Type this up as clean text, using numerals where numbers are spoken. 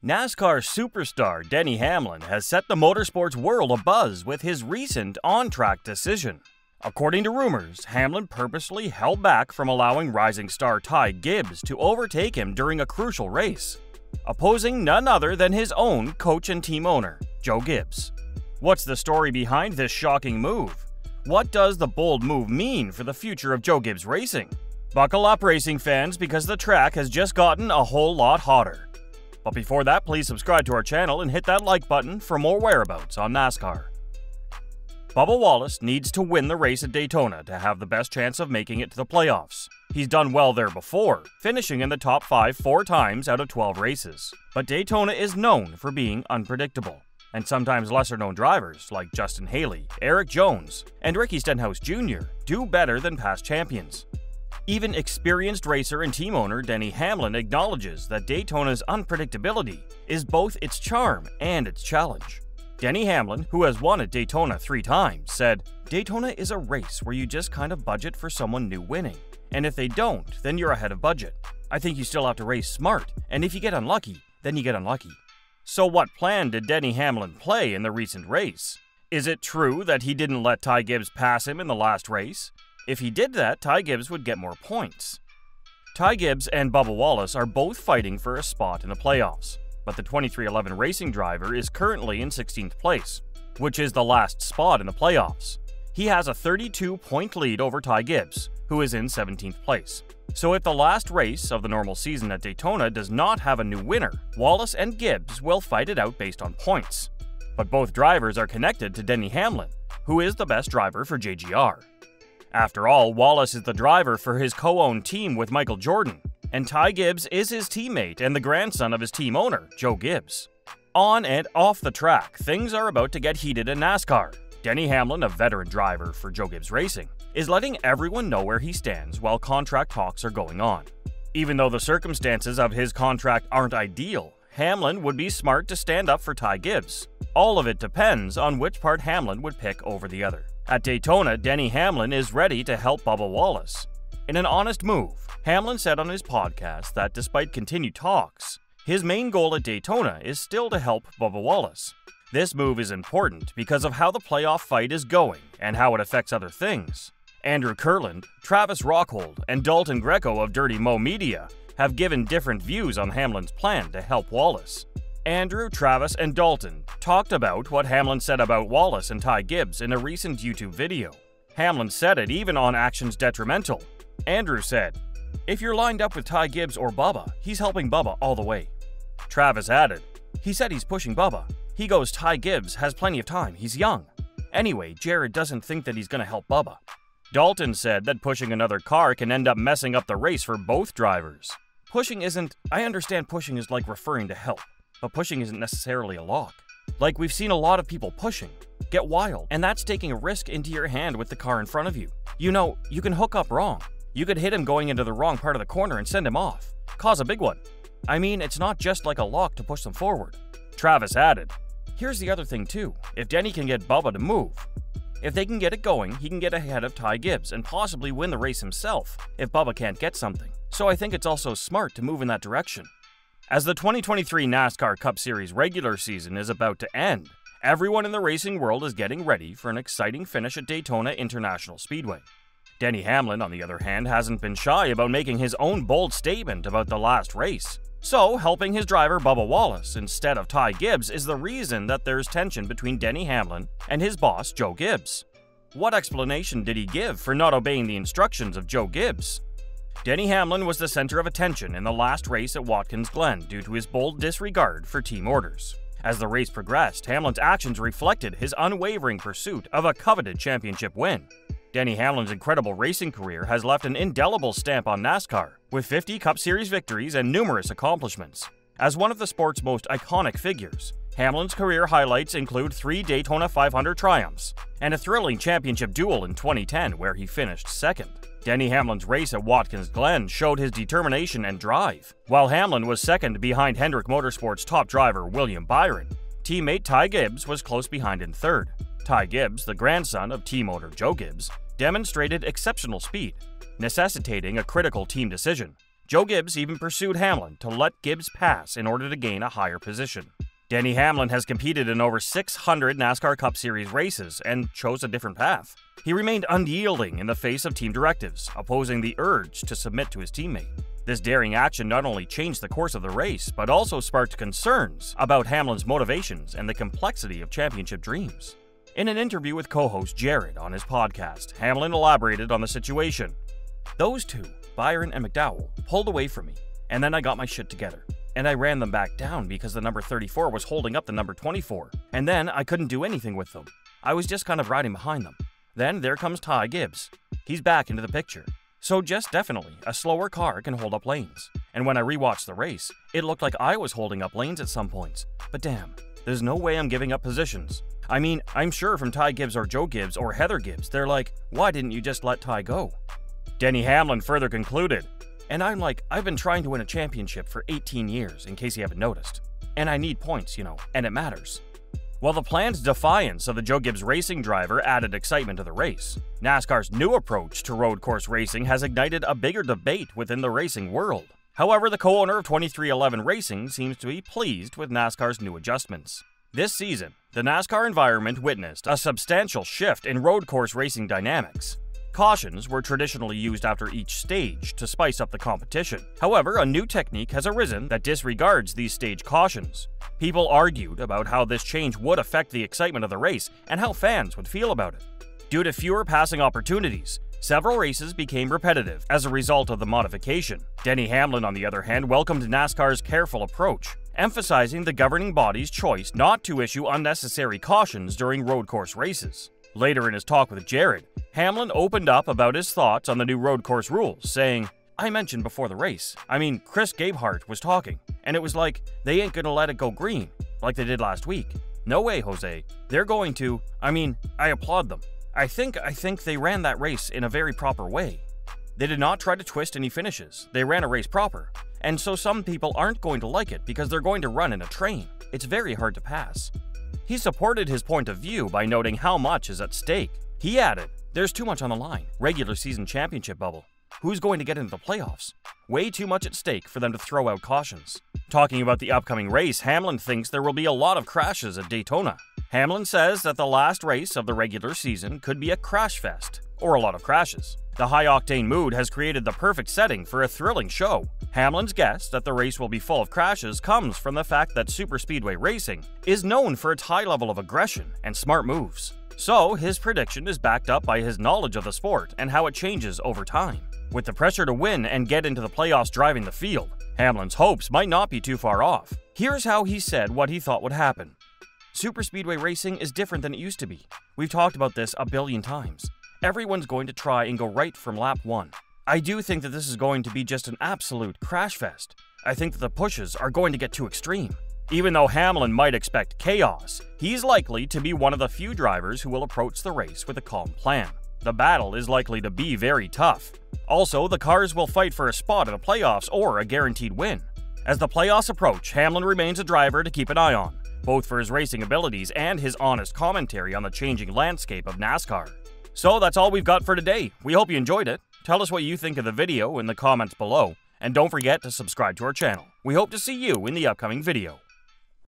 NASCAR superstar Denny Hamlin has set the motorsports world abuzz with his recent on-track decision. According to rumors, Hamlin purposely held back from allowing rising star Ty Gibbs to overtake him during a crucial race, opposing none other than his own coach and team owner, Joe Gibbs. What's the story behind this shocking move? What does the bold move mean for the future of Joe Gibbs Racing? Buckle up, racing fans, because the track has just gotten a whole lot hotter. But before that, please subscribe to our channel and hit that like button for more whereabouts on NASCAR. Bubba Wallace needs to win the race at Daytona to have the best chance of making it to the playoffs. He's done well there before, finishing in the top 5 4 times out of 12 races. But Daytona is known for being unpredictable, and sometimes lesser-known drivers like Justin Haley, Eric Jones, and Ricky Stenhouse Jr. do better than past champions. Even experienced racer and team owner Denny Hamlin acknowledges that Daytona's unpredictability is both its charm and its challenge. Denny Hamlin, who has won at Daytona 3 times, said, "Daytona is a race where you just kind of budget for someone new winning. And if they don't, then you're ahead of budget. I think you still have to race smart, and if you get unlucky, then you get unlucky." So what plan did Denny Hamlin play in the recent race? Is it true that he didn't let Ty Gibbs pass him in the last race? If he did that, Ty Gibbs would get more points. Ty Gibbs and Bubba Wallace are both fighting for a spot in the playoffs, but the 2311 racing driver is currently in 16th place, which is the last spot in the playoffs. He has a 32-point lead over Ty Gibbs, who is in 17th place. So if the last race of the normal season at Daytona does not have a new winner, Wallace and Gibbs will fight it out based on points. But both drivers are connected to Denny Hamlin, who is the best driver for JGR. After all, Wallace is the driver for his co-owned team with Michael Jordan, and Ty Gibbs is his teammate and the grandson of his team owner, Joe Gibbs. On and off the track, things are about to get heated in NASCAR. Denny Hamlin, a veteran driver for Joe Gibbs Racing, is letting everyone know where he stands while contract talks are going on. Even though the circumstances of his contract aren't ideal, Hamlin would be smart to stand up for Ty Gibbs. All of it depends on which part Hamlin would pick over the other. At Daytona, Denny Hamlin is ready to help Bubba Wallace. In an honest move, Hamlin said on his podcast that despite continued talks, his main goal at Daytona is still to help Bubba Wallace. This move is important because of how the playoff fight is going and how it affects other things. Andrew Kurland, Travis Rockhold, and Dalton Greco of Dirty Mo Media have given different views on Hamlin's plan to help Wallace. Andrew, Travis, and Dalton talked about what Hamlin said about Wallace and Ty Gibbs in a recent YouTube video. Hamlin said it even on actions detrimental. Andrew said, "If you're lined up with Ty Gibbs or Bubba, he's helping Bubba all the way." Travis added, "He said he's pushing Bubba. He goes, Ty Gibbs has plenty of time, he's young. Anyway, Jared doesn't think that he's going to help Bubba." Dalton said that pushing another car can end up messing up the race for both drivers. I understand pushing is like referring to help, but pushing isn't necessarily a lock. Like we've seen a lot of people pushing. Get wild, and that's taking a risk into your hand with the car in front of you. You know, you can hook up wrong. You could hit him going into the wrong part of the corner and send him off. Cause a big one. I mean, it's not just like a lock to push them forward. Travis added, "Here's the other thing too. If Denny can get Bubba to move, if they can get it going, he can get ahead of Ty Gibbs and possibly win the race himself if Bubba can't get something. So I think it's also smart to move in that direction." As the 2023 NASCAR Cup Series regular season is about to end, everyone in the racing world is getting ready for an exciting finish at Daytona International Speedway. Denny Hamlin, on the other hand, hasn't been shy about making his own bold statement about the last race. So, helping his driver Bubba Wallace instead of Ty Gibbs is the reason that there's tension between Denny Hamlin and his boss, Joe Gibbs. What explanation did he give for not obeying the instructions of Joe Gibbs? Denny Hamlin was the center of attention in the last race at Watkins Glen due to his bold disregard for team orders. As the race progressed, Hamlin's actions reflected his unwavering pursuit of a coveted championship win. Denny Hamlin's incredible racing career has left an indelible stamp on NASCAR, with 50 Cup Series victories and numerous accomplishments. As one of the sport's most iconic figures, Hamlin's career highlights include 3 Daytona 500 triumphs and a thrilling championship duel in 2010 where he finished second. Denny Hamlin's race at Watkins Glen showed his determination and drive. While Hamlin was second behind Hendrick Motorsports' top driver William Byron, teammate Ty Gibbs was close behind in third. Ty Gibbs, the grandson of team owner Joe Gibbs, demonstrated exceptional speed, necessitating a critical team decision. Joe Gibbs even pursued Hamlin to let Gibbs pass in order to gain a higher position. Denny Hamlin has competed in over 600 NASCAR Cup Series races and chose a different path. He remained unyielding in the face of team directives, opposing the urge to submit to his teammate. This daring action not only changed the course of the race, but also sparked concerns about Hamlin's motivations and the complexity of championship dreams. In an interview with co-host Jared on his podcast, Hamlin elaborated on the situation. "Those two, Byron and McDowell, pulled away from me, and then I got my shit together. And I ran them back down because the number 34 was holding up the number 24, and then I couldn't do anything with them. I was just kind of riding behind them. Then there comes Ty Gibbs. He's back into the picture. So just definitely, a slower car can hold up lanes. And when I rewatched the race, it looked like I was holding up lanes at some points. But damn, there's no way I'm giving up positions. I mean, I'm sure from Ty Gibbs or Joe Gibbs or Heather Gibbs, they're like, why didn't you just let Ty go?" Denny Hamlin further concluded, "And I'm like, I've been trying to win a championship for 18 years, in case you haven't noticed. And I need points, and it matters." While the planned defiance of the Joe Gibbs Racing driver added excitement to the race, NASCAR's new approach to road course racing has ignited a bigger debate within the racing world. However, the co-owner of 2311 Racing seems to be pleased with NASCAR's new adjustments. This season, the NASCAR environment witnessed a substantial shift in road course racing dynamics. Cautions were traditionally used after each stage to spice up the competition. However, a new technique has arisen that disregards these stage cautions. People argued about how this change would affect the excitement of the race and how fans would feel about it. Due to fewer passing opportunities, several races became repetitive as a result of the modification. Denny Hamlin, on the other hand, welcomed NASCAR's careful approach, emphasizing the governing body's choice not to issue unnecessary cautions during road course races. Later in his talk with Jared, Hamlin opened up about his thoughts on the new road course rules, saying, "I mentioned before the race, Chris Gabehart was talking, and it was like, they ain't gonna let it go green, like they did last week. No way, Jose. They're going to, I applaud them. I think they ran that race in a very proper way. They did not try to twist any finishes. They ran a race proper. And so some people aren't going to like it because they're going to run in a train. It's very hard to pass." He supported his point of view by noting how much is at stake. He added, "There's too much on the line. Regular season championship bubble. Who's going to get into the playoffs? Way too much at stake for them to throw out cautions." Talking about the upcoming race, Hamlin thinks there will be a lot of crashes at Daytona. Hamlin says that the last race of the regular season could be a crash fest, or a lot of crashes. The high-octane mood has created the perfect setting for a thrilling show. Hamlin's guess that the race will be full of crashes comes from the fact that superspeedway racing is known for its high level of aggression and smart moves. So, his prediction is backed up by his knowledge of the sport and how it changes over time. With the pressure to win and get into the playoffs driving the field, Hamlin's hopes might not be too far off. Here's how he said what he thought would happen. "Superspeedway racing is different than it used to be. We've talked about this a billion times. Everyone's going to try and go right from lap 1. I do think that this is going to be just an absolute crash fest. I think that the pushes are going to get too extreme." Even though Hamlin might expect chaos, he's likely to be one of the few drivers who will approach the race with a calm plan. The battle is likely to be very tough. Also, the cars will fight for a spot in the playoffs or a guaranteed win. As the playoffs approach, Hamlin remains a driver to keep an eye on, both for his racing abilities and his honest commentary on the changing landscape of NASCAR. So that's all we've got for today. We hope you enjoyed it. Tell us what you think of the video in the comments below, and don't forget to subscribe to our channel. We hope to see you in the upcoming video.